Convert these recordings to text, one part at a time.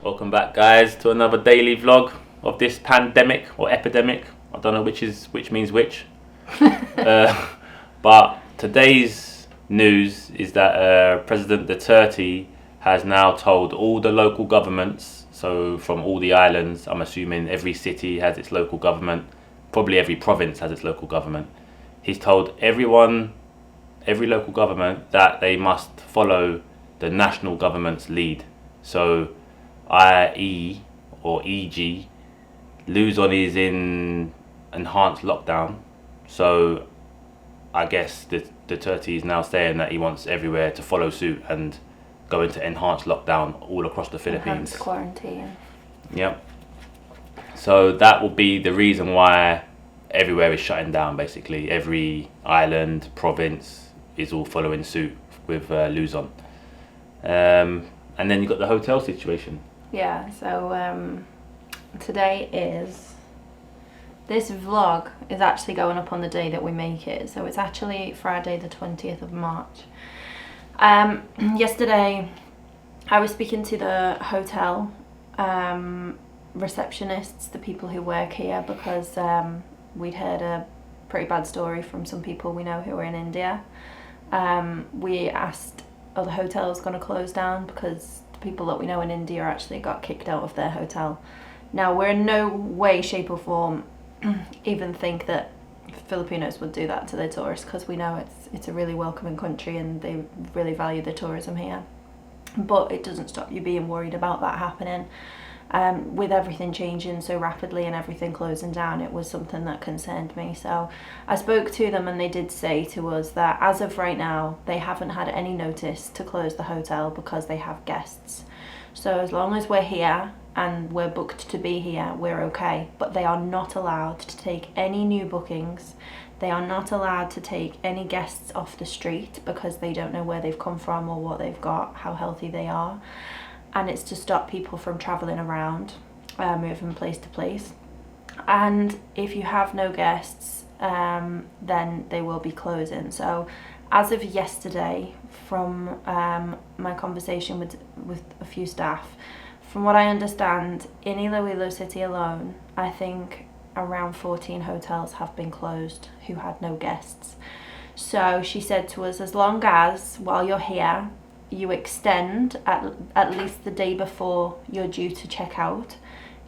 Welcome back, guys, to another daily vlog of this pandemic or epidemic. I don't know which means which. But today's news is that President Duterte has now told all the local governments, so from all the islands, I'm assuming every city has its local government, probably every province has its local government. He's told everyone, every local government, that they must follow the national government's lead. So, i.e. or e.g., Luzon is in enhanced lockdown. So, I guess the Duterte is now saying that he wants everywhere to follow suit and go into enhanced lockdown all across the Philippines. Enhanced quarantine. Yep. So that will be the reason why everywhere is shutting down. Basically, every island, province is all following suit with Luzon. And then you got the hotel situation. Yeah, so today is... This vlog is actually going up on the day that we make it. So it's actually Friday the 20th of March. Yesterday I was speaking to the hotel receptionists, the people who work here, because we'd heard a pretty bad story from some people we know who are in India. We asked, are the hotels going to close down, because the people that we know in India actually got kicked out of their hotel. Now, we're in no way, shape or form even think that Filipinos would do that to their tourists, because we know it's a really welcoming country and they really value the tourism here. But it doesn't stop you being worried about that happening. With everything changing so rapidly and everything closing down, it was something that concerned me. So I spoke to them and they did say to us that as of right now, they haven't had any notice to close the hotel because they have guests. So as long as we're here and we're booked to be here, we're okay. But they are not allowed to take any new bookings. They are not allowed to take any guests off the street because they don't know where they've come from or what they've got, how healthy they are. And it's to stop people from travelling around, moving place to place. And if you have no guests, then they will be closing. So as of yesterday, from my conversation with a few staff, from what I understand, in Iloilo City alone, I think around 14 hotels have been closed who had no guests. So she said to us, as long as, while you're here, you extend at least the day before you're due to check out,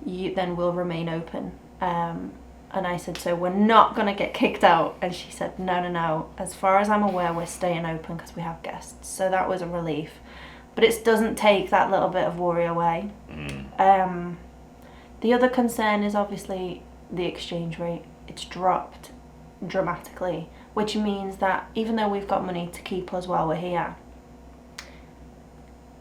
you then will remain open. And I said, so we're not going to get kicked out? And she said, no. As far as I'm aware, we're staying open because we have guests. So that was a relief. But it doesn't take that little bit of worry away. The other concern is obviously the exchange rate. It's dropped dramatically, which means that even though we've got money to keep us while we're here,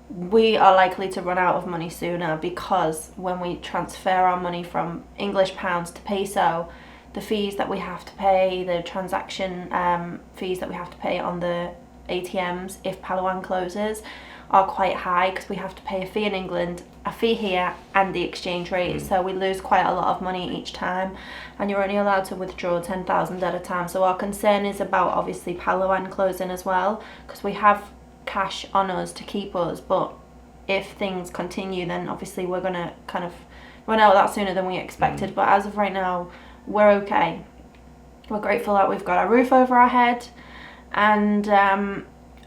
we are likely to run out of money sooner, because when we transfer our money from English pounds to peso, the fees that we have to pay, the transaction fees that we have to pay on the ATMs if Palawan closes, are quite high, because we have to pay a fee in England, a fee here, and the exchange rate. So we lose quite a lot of money each time, and you're only allowed to withdraw 10,000 at a time. So our concern is about obviously Palawan closing as well, because we have cash on us to keep us, but if things continue, then obviously we're going to kind of run out of that sooner than we expected. But as of right now, we're okay. We're grateful that we've got a roof over our head, and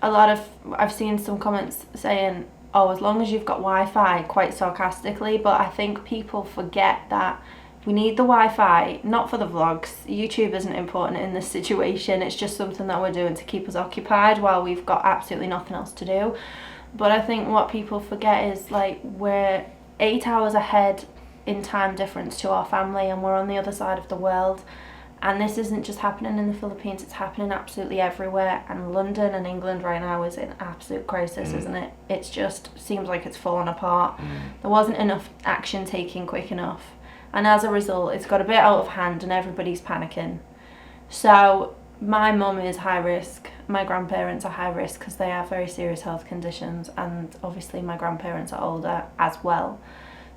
I've seen some comments saying, oh, as long as you've got Wi-Fi, quite sarcastically, but I think people forget that we need the Wi-Fi, not for the vlogs. YouTube isn't important in this situation. It's just something that we're doing to keep us occupied while we've got absolutely nothing else to do. But I think what people forget is, like, we're 8 hours ahead in time difference to our family, and we're on the other side of the world. And this isn't just happening in the Philippines, it's happening absolutely everywhere. And London and England right now is in absolute crisis, isn't it? It's just seems like it's falling apart. There wasn't enough action taken quick enough. And as a result, it's got a bit out of hand and everybody's panicking. So my mum is high risk. My grandparents are high risk because they have very serious health conditions. And obviously my grandparents are older as well.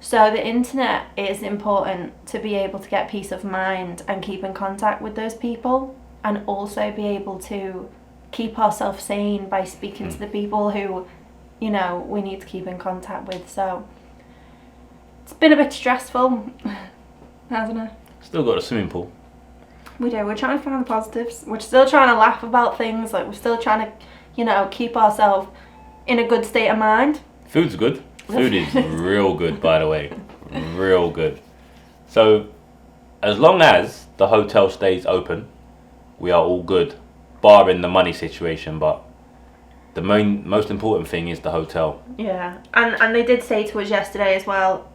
So the internet is important to be able to get peace of mind and keep in contact with those people, and also be able to keep ourselves sane by speaking to the people who, you know, we need to keep in contact with. So It's been a bit stressful, hasn't it? Still got a swimming pool. We do. We're trying to find the positives. We're still trying to laugh about things. Like, we're still trying to, keep ourselves in a good state of mind. Food's good. Food is real good, by the way. Real good. So, as long as the hotel stays open, we are all good, barring the money situation. But the most important thing is the hotel. Yeah, and they did say to us yesterday as well,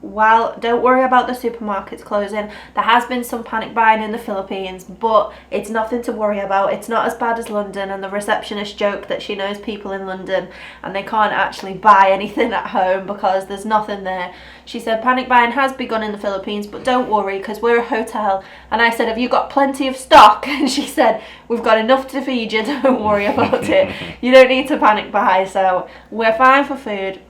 don't worry about the supermarkets closing. There has been some panic buying in the Philippines, but it's nothing to worry about. It's not as bad as London. And the receptionist joked that she knows people in London and they can't actually buy anything at home because there's nothing there. She said panic buying has begun in the Philippines, but don't worry because we're a hotel. And I said, have you got plenty of stock? And she said, we've got enough to feed you, don't worry about it. You don't need to panic buy. So we're fine for food,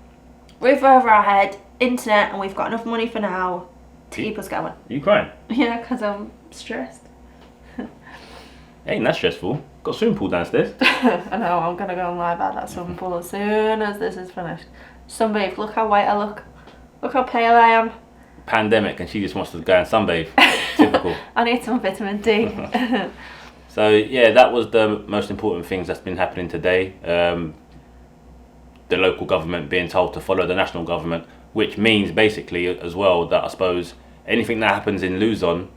roof over our head, internet, and we've got enough money for now to keep us going. You crying? Yeah, because I'm stressed. Ain't that stressful? Got a swimming pool downstairs. I know, I'm going to go and lie about that swimming pool as soon as this is finished. Sunbathe, look how white I look. Look how pale I am. Pandemic and she just wants to go and sunbathe. Typical. I need some vitamin D. So yeah, that was the most important things that's been happening today. The local government being told to follow the national government, which means basically as well that I suppose anything that happens in Luzon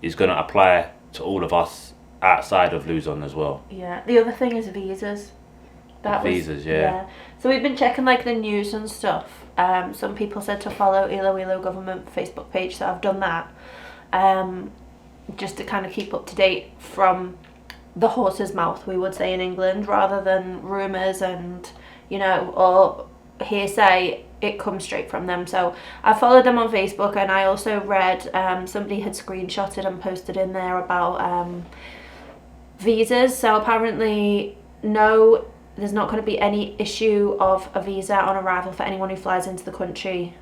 is going to apply to all of us outside of Luzon as well. Yeah, the other thing is visas. Visas, yeah. So we've been checking like the news and stuff. Some people said to follow Iloilo government Facebook page, so I've done that. Just to kind of keep up to date from the horse's mouth, we would say in England, rather than rumours and, or hearsay. It comes straight from them. So I followed them on Facebook, and I also read somebody had screenshotted and posted in there about visas. So apparently, no, there's not going to be any issue of a visa on arrival for anyone who flies into the country.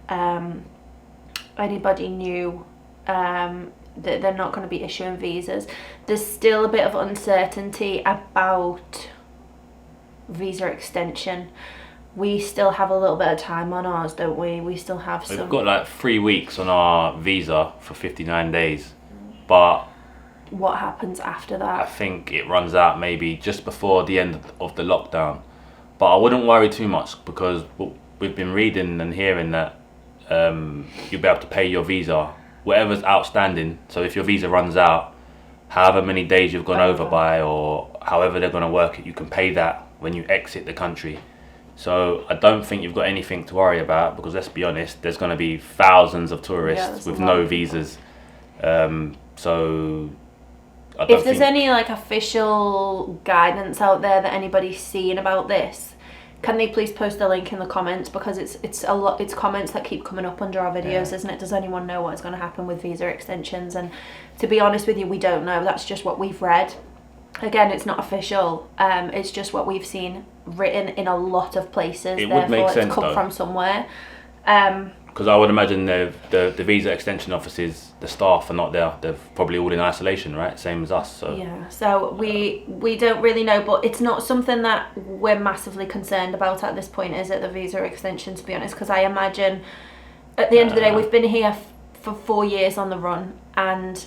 Anybody new, that they're not going to be issuing visas. There's still a bit of uncertainty about visa extension. We still have a little bit of time on ours, don't we? We still have some... We've got like 3 weeks on our visa for 59 days. But... what happens after that? I think it runs out maybe just before the end of the lockdown. But I wouldn't worry too much because we've been reading and hearing that you'll be able to pay your visa, whatever's outstanding. So if your visa runs out, however many days you've gone over by or however they're going to work it, you can pay that when you exit the country. So I don't think you've got anything to worry about because let's be honest, there's going to be thousands of tourists with no visas. So if there's any like official guidance out there that anybody's seen about this, can they please post a link in the comments, because it's a lot, it's comments that keep coming up under our videos, isn't it? Does anyone know what is going to happen with visa extensions? And to be honest with you, we don't know. That's just what we've read. Again, it's not official. It's just what we've seen written in a lot of places. It would make sense, it's come from somewhere. Because I would imagine the visa extension offices, the staff are not there. They're probably all in isolation, right? Same as us. So yeah. So we don't really know, but it's not something that we're massively concerned about at this point, is it? The visa extension, to be honest, because I imagine at the end of the day, we've been here for 4 years on the run, and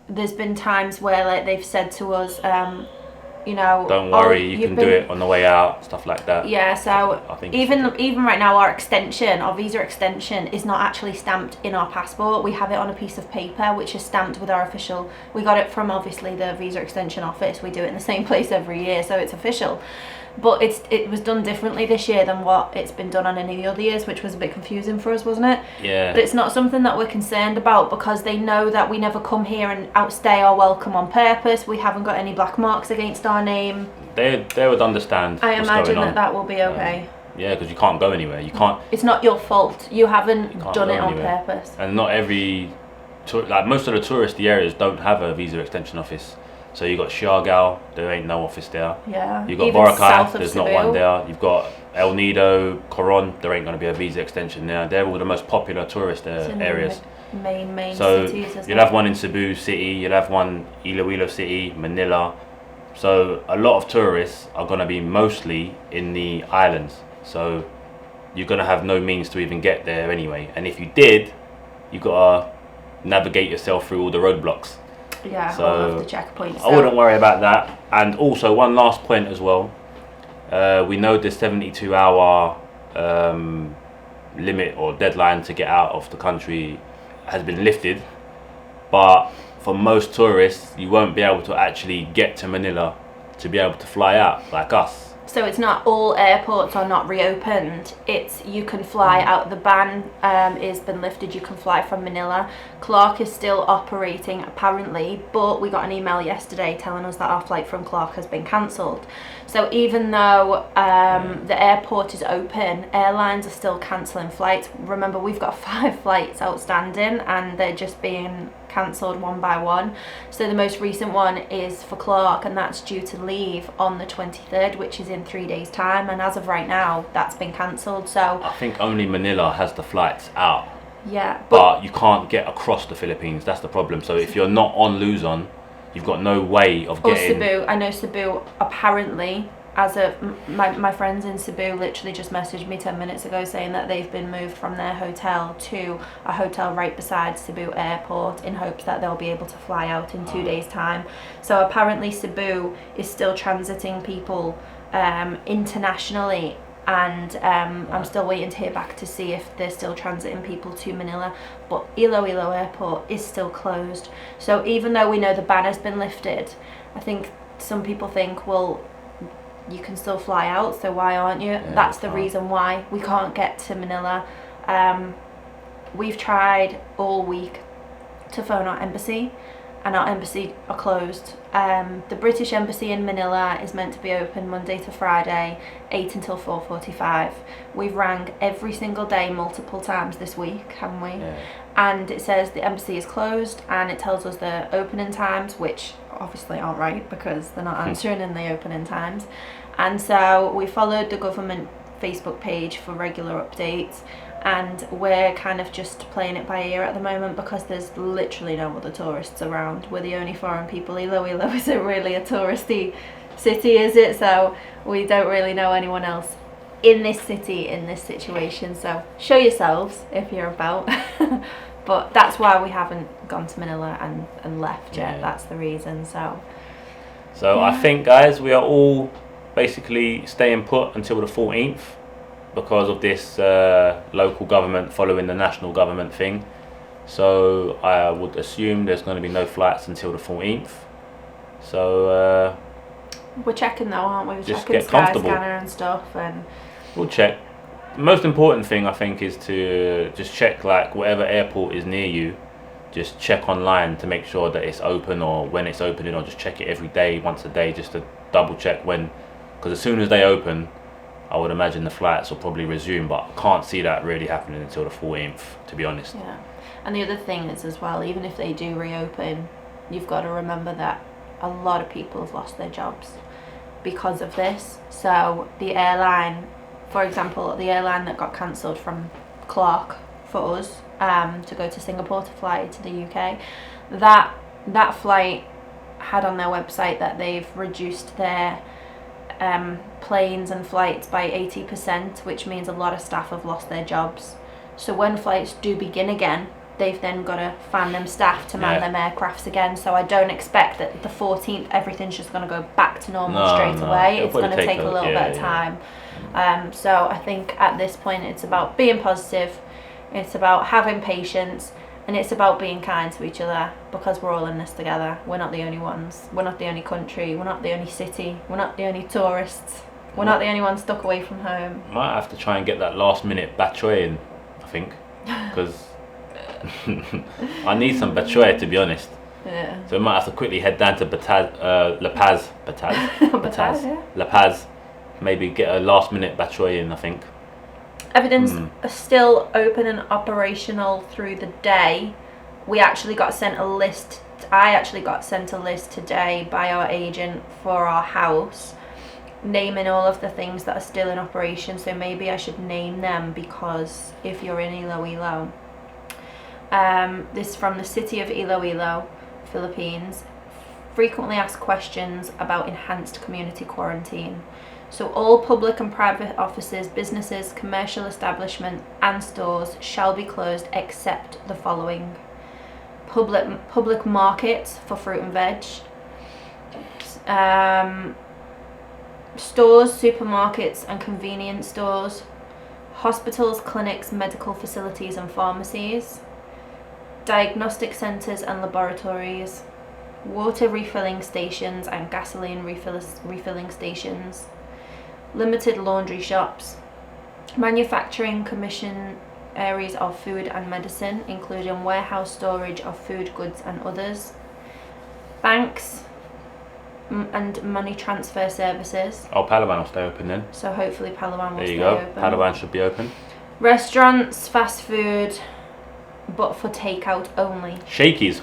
there's been times where like they've said to us, don't worry, you can do it on the way out, stuff like that. Yeah, so I think even right now, our visa extension is not actually stamped in our passport. We have it on a piece of paper which is stamped with our official. We got it from obviously the visa extension office. We do it in the same place every year, so it's official. But it was done differently this year than what it's been done on any of the other years, which was a bit confusing for us, wasn't it? Yeah. But it's not something that we're concerned about because they know that we never come here and outstay our welcome on purpose. We haven't got any black marks against our name. They would understand. I what's imagine going on. that will be okay. Yeah, because you can't go anywhere. You can't. It's not your fault. You haven't done it on anywhere. purpose. And not every, like most of the touristy areas don't have a visa extension office. So you got Siargao, there ain't no office there. Yeah. You got Boracay, there's not one there. You've got El Nido, Coron, there ain't going to be a visa extension there. They're all the most popular tourist areas. Main so cities. You'll have one in Cebu City, you'll have one Iloilo City, Manila. So a lot of tourists are going to be mostly in the islands. So you're going to have no means to even get there anyway. And if you did, you gotta navigate yourself through all the roadblocks. Yeah, So all of the checkpoints. I wouldn't worry about that. And also, one last point as well. We know the 72-hour limit or deadline to get out of the country has been lifted, but for most tourists, you won't be able to actually get to Manila to be able to fly out like us. So it's not all airports are not reopened. It's you can fly out. The ban is been lifted. You can fly from Manila. Clark is still operating apparently, but we got an email yesterday telling us that our flight from Clark has been cancelled. So even though the airport is open, airlines are still cancelling flights. Remember, we've got 5 flights outstanding and they're just being cancelled one by one. So the most recent one is for Clark, and that's due to leave on the 23rd, which is in 3 days time, and as of right now that's been cancelled. So I think only Manila has the flights out, yeah, but you can't get across the Philippines. That's the problem. So if you're not on Luzon, you've got no way of getting. Or Cebu. I know Cebu apparently, as of my friends in Cebu literally just messaged me 10 minutes ago saying that they've been moved from their hotel to a hotel right beside Cebu airport in hopes that they'll be able to fly out in 2 days time. So apparently Cebu is still transiting people internationally, and I'm still waiting to hear back to see if they're still transiting people to Manila, but Iloilo airport is still closed. So even though we know the ban has been lifted, I think some people think, well, you can still fly out, so why aren't you? Yeah, that's the reason why we can't get to Manila. We've tried all week to phone our embassy, and our embassy are closed. The British embassy in Manila is meant to be open Monday to Friday, 8 until 4:45. We've rang every single day multiple times this week, haven't we? Yeah. And it says the embassy is closed, and it tells us the opening times, which obviously aren't right because they're not answering in the opening times. And so we followed the government Facebook page for regular updates, and we're kind of just playing it by ear at the moment because there's literally no other tourists around. We're the only foreign people. Iloilo isn't really a touristy city, is it? So we don't really know anyone else in this city, in this situation. So show yourselves if you're about. But that's why we haven't gone to Manila and left yet. Yeah. That's the reason. So I think, guys, we are all basically staying put until the 14th because of this local government following the national government thing. So I would assume there's going to be no flights until the 14th. So we're checking though, aren't we? We're just checking get comfortable. Skyscanner and stuff, and we'll check. The most important thing I think is to just check, like, whatever airport is near you, just check online to make sure that it's open or when it's opening, or just check it every day, once a day, just to double check when, because as soon as they open, I would imagine the flights will probably resume, but I can't see that really happening until the 14th, to be honest. yeah. And the other thing is as well, even if they do reopen, you've got to remember that a lot of people have lost their jobs because of this. So the airline, for example, the airline that got cancelled from Clark for us to go to Singapore to fly to the UK, that flight had on their website that they've reduced their planes and flights by 80%, which means a lot of staff have lost their jobs. So when flights do begin again, they've then got to find them staff to man them aircrafts again. So I don't expect that the 14th everything's just going to go back to normal straight away. It's going to take a little bit of time. So I think at this point it's about being positive, it's about having patience, and it's about being kind to each other, because we're all in this together. We're not the only ones. We're not the only country. We're not the only city. We're not the only tourists. We're not the only ones stuck away from home. Might have to try and get that last minute batchoy in, I think, because I need some batchoy, to be honest. Yeah. So we might have to quickly head down to La Paz, Yeah. La Paz, maybe get a last minute batchoy in, I think. Everything's still open and operational through the day. We actually got sent a list. I actually got sent a list today by our agent for our house, naming all of the things that are still in operation. So maybe I should name them, because if you're in Iloilo, this is from the city of Iloilo, Philippines. Frequently asked questions about enhanced community quarantine. So all public and private offices, businesses, commercial establishments and stores shall be closed except the following: public markets for fruit and veg, stores, supermarkets and convenience stores, hospitals, clinics, medical facilities and pharmacies, diagnostic centres and laboratories, water refilling stations and gasoline refilling stations, limited laundry shops, manufacturing commission areas of food and medicine, including warehouse storage of food, goods and others, banks and money transfer services. Oh, Palawan will stay open then. So hopefully Palawan will There you stay go. open. Palawan should be open. Restaurants, fast food, but for takeout only. Shakies.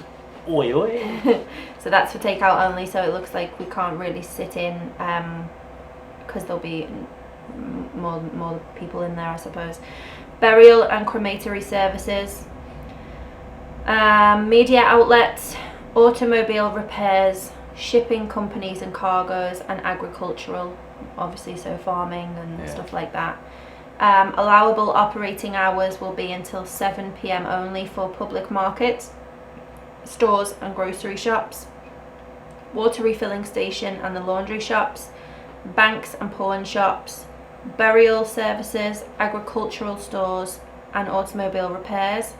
Oi, oi. So that's for takeout only, so it looks like we can't really sit in because there'll be more people in there, I suppose. Burial and crematory services, media outlets, automobile repairs, shipping companies and cargoes, and agricultural, obviously, so farming and stuff like that. Allowable operating hours will be until 7 p.m. only for public markets, stores and grocery shops, water refilling station and the laundry shops, banks and pawn shops, burial services, agricultural stores and automobile repairs.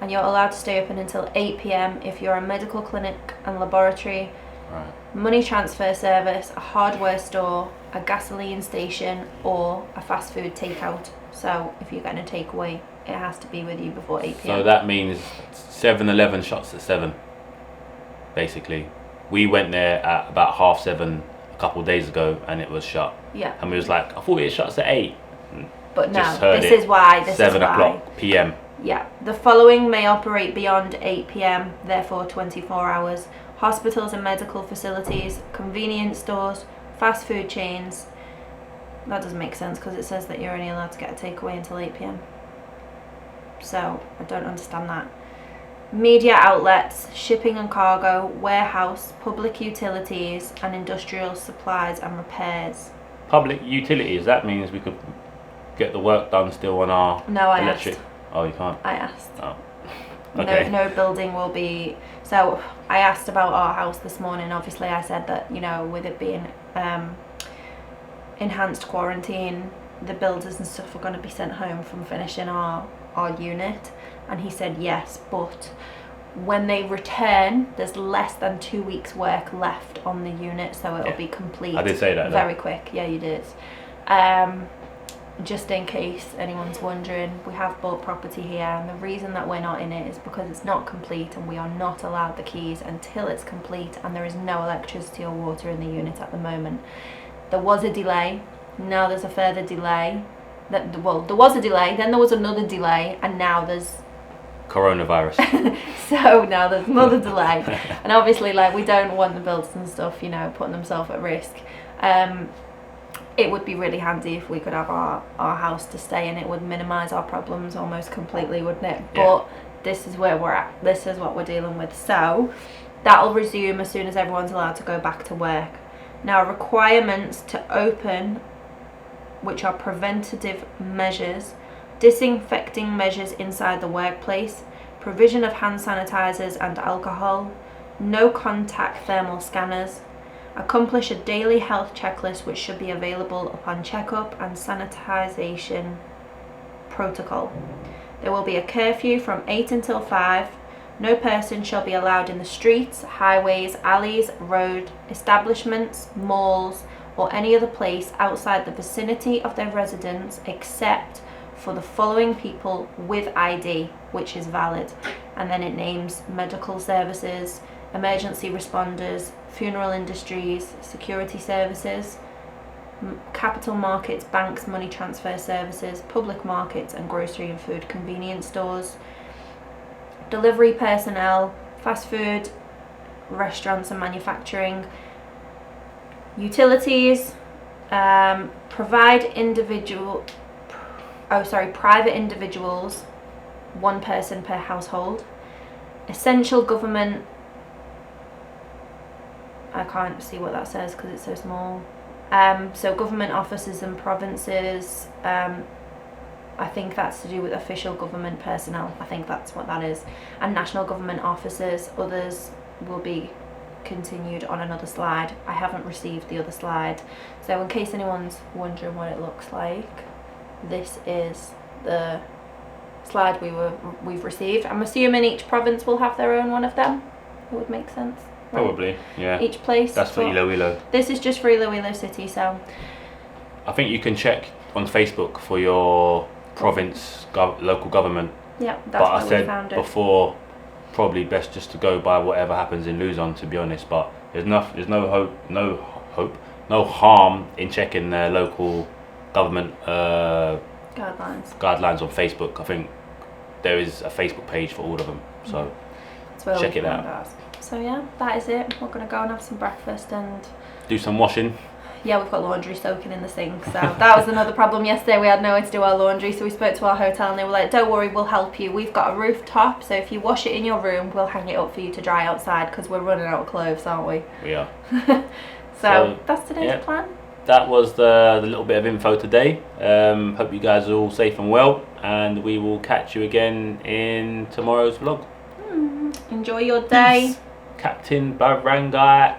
And you're allowed to stay open until 8 p.m. if you're a medical clinic and laboratory, Right. money transfer service, a hardware store, a gasoline station or a fast food takeout. So if you're getting a takeaway, it has to be with you before 8 p.m. So that means 7-Eleven shuts at 7, basically. We went there at about 7:30 a couple of days ago and it was shut. Yeah. And we was like, I thought it shuts at 8. But no, Just heard this it. is why. 7 o'clock p.m. Yeah. The following may operate beyond 8 p.m., therefore 24 hours. Hospitals and medical facilities, convenience stores, fast food chains. That doesn't make sense because it says that you're only allowed to get a takeaway until 8 p.m. So I don't understand that. Media outlets, shipping and cargo, warehouse, public utilities and industrial supplies and repairs. Public utilities, that means we could get the work done still on our No, I electric. asked. Oh, you can't? I asked. Oh. Okay. No building will be. So I asked about our house this morning. Obviously, I said that, you know, with it being enhanced quarantine, the builders and stuff are going to be sent home from finishing our unit. And he said yes, but when they return, there's less than 2 weeks' work left on the unit, so it'll be complete. I did say that. Very quick. Yeah, you did. Just in case anyone's wondering, we have bought property here, and the reason that we're not in it is because it's not complete and we are not allowed the keys until it's complete, and there is no electricity or water in the unit at the moment. There was a delay, now there's a further delay. There was a delay, then there was another delay, and now there's Coronavirus. so now there's another delay. And obviously, like, we don't want the builders and stuff, you know, putting themselves at risk. It would be really handy if we could have our house to stay in. It would minimise our problems almost completely, wouldn't it? Yeah. But this is where we're at. This is what we're dealing with. So that'll resume as soon as everyone's allowed to go back to work. Now, requirements to open, which are preventative measures, disinfecting measures inside the workplace, provision of hand sanitizers and alcohol, no contact thermal scanners, accomplish a daily health checklist which should be available upon checkup, and sanitization protocol. There will be a curfew from 8 until 5. No person shall be allowed in the streets, highways, alleys, road, establishments, malls, or any other place outside the vicinity of their residence except for the following people with ID, which is valid. And then it names medical services, emergency responders, funeral industries, security services, capital markets, banks, money transfer services, public markets and grocery and food convenience stores, delivery personnel, fast food, restaurants and manufacturing, utilities, private individuals, one person per household, essential government, I can't see what that says because it's so small, So government offices and provinces, I think that's to do with official government personnel. I think that's what that is. And national government offices, others will be continued on another slide. I haven't received the other slide. So in case anyone's wondering what it looks like, this is the slide we've received. I'm assuming each province will have their own one of them. It would make sense. Right? Probably, yeah. Each place. That's for Iloilo. This is just for Iloilo City, so. I think you can check on Facebook for your province local government. Yeah, that's but why I said we found it. before, probably best just to go by whatever happens in Luzon, to be honest. But there's no harm in checking their local government guidelines on Facebook. I think there is a Facebook page for all of them, so check it out. Ours. So yeah, that is it. We're gonna go and have some breakfast and do some washing. Yeah, we've got laundry soaking in the sink, so that was another problem yesterday. We had nowhere to do our laundry, so we spoke to our hotel and they were like, don't worry, we'll help you. We've got a rooftop, so if you wash it in your room, we'll hang it up for you to dry outside, because we're running out of clothes, aren't we? We are. So that's today's plan. That was the little bit of info today. Hope you guys are all safe and well, and we will catch you again in tomorrow's vlog. Enjoy your day. Peace. Captain Barangay.